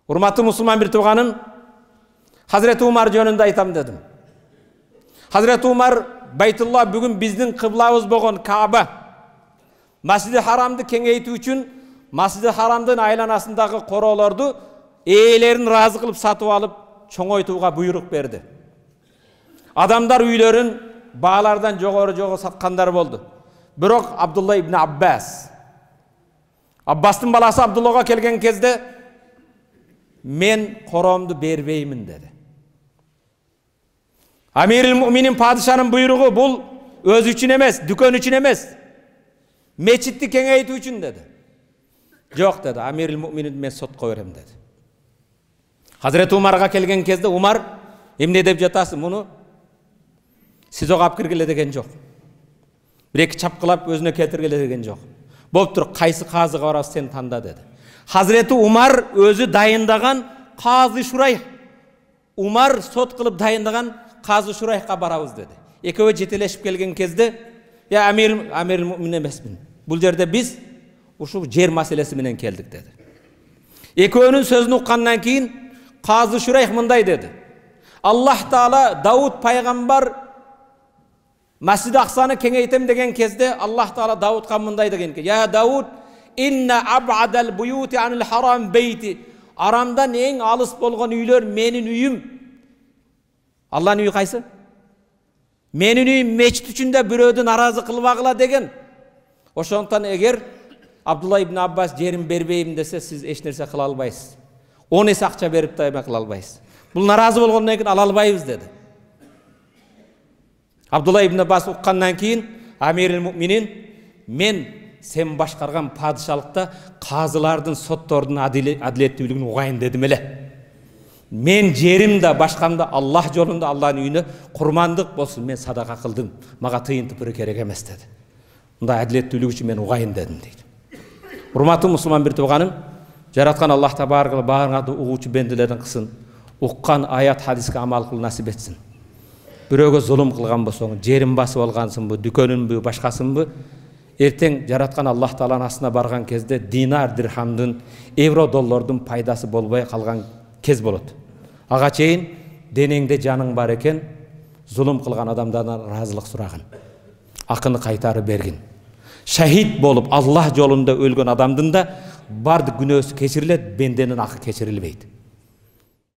Урматтуу мусулман бир тууганым, Hazreti Umar жөнүндө айтам дедим. Hazreti Umar Baytullah бүгүн биздин кыблабыз болгон Кааба, Масжиди Харамды кеңейтүү үчүн Масжиди Харамдын айланасындагы короолорду ээлерин разы кылып сатып алып чоңойтууга буйрук берди. Адамдар үйлөрүн баалардан жогору саткандар болду. Бирок Абдулла ибн Аббастын баласы Абдуллага келген кезде мен короомду бербеймин деди. Амирил Муминин падышанын буйругу бул өзү үчүн эмес, дүкөн үчүн эмес, мечитти кеңейтүү үчүн деди. Жок деди, Амирил Муминин мен сотко берем деди. Hazreti Umarга келген кезде Умар эмне деп жатасың муну? Сиз ого алып киргиле деген жок. Бир эки чапкылап өзүнө кетиргиле деген жок. Болуптур, кайсы казыга барасың сен танда деди. Hazreti Umar өзү дайындаган Казы Шурайх. Умар сот кылып дайындаган Казы Шурайхка барабыз деди. Экөө жетелешип келген кезде, "Я Амир Мумин эмесмин. Бул жерде биз ушул жер маселеси менен келдик" деди. Экөөнүн сөзүн уккандан кийин Казы Шурайх мындай деди. Аллах Таала Дауд пайгамбар Масжиди Аксаны кеңейтем деген кезде Аллах Таала Даудка мындай деген ке. "Я Дауд, инна аб'адал буюти анил харам бейти." Арамдан эң алыс болгон үйлөр менин үйүм. Алланын үйү кайсы? Менин үйүм мечит үчүндө бирөөдү наразы кылбагыла деген. Ошондон эгер Абдулла ибн Аббас жерин бербейм десе, сиз эч нерсе кыла албайсыз. 10 эсе акча берип да эме кыла албайсыз. Бул наразы болгондон кийин ала албайбыз деди. Абдулла ибн Аббас уккандан кийин Амирил Муминин мен сен башкарган падышалыкта казылардын, соттордун адилеттүүлүгүн угайын дедим эле. Мен жерим да башкам да Аллах жолунда, Алланын үйүнө курмандык болсун, мен садака кылдым. Мага тыйын тыпыры керек эмес деди. Мындай адилеттүүлүк үчүн мен угайын дедим дейт. Урматтуу мусулман бир тууганым, жараткан Аллах табарак баарыңарды угуучу бендилердин кылсын, уккан аят хадиске амал кылуу насип этсин. Бирөөгө зулум кылган болсоң, жерин басып алгансыңбы, дүкөнүнбү, башкасынбы, эртең жараткан Аллах Тааланын астына барган кезде динар, дирхамдын, евро, доллордун пайдасы болбой калган кез болот. Ага чейин денеңде жаның бар экен, зулум кылган адамдардан ыраазылык сурагын. Акыны кайтарып бергин. Шахид болуп Аллах жолунда өлгөн адамдын да бардык күнөөсү кечирилет, бенденин акы кечирилбейт.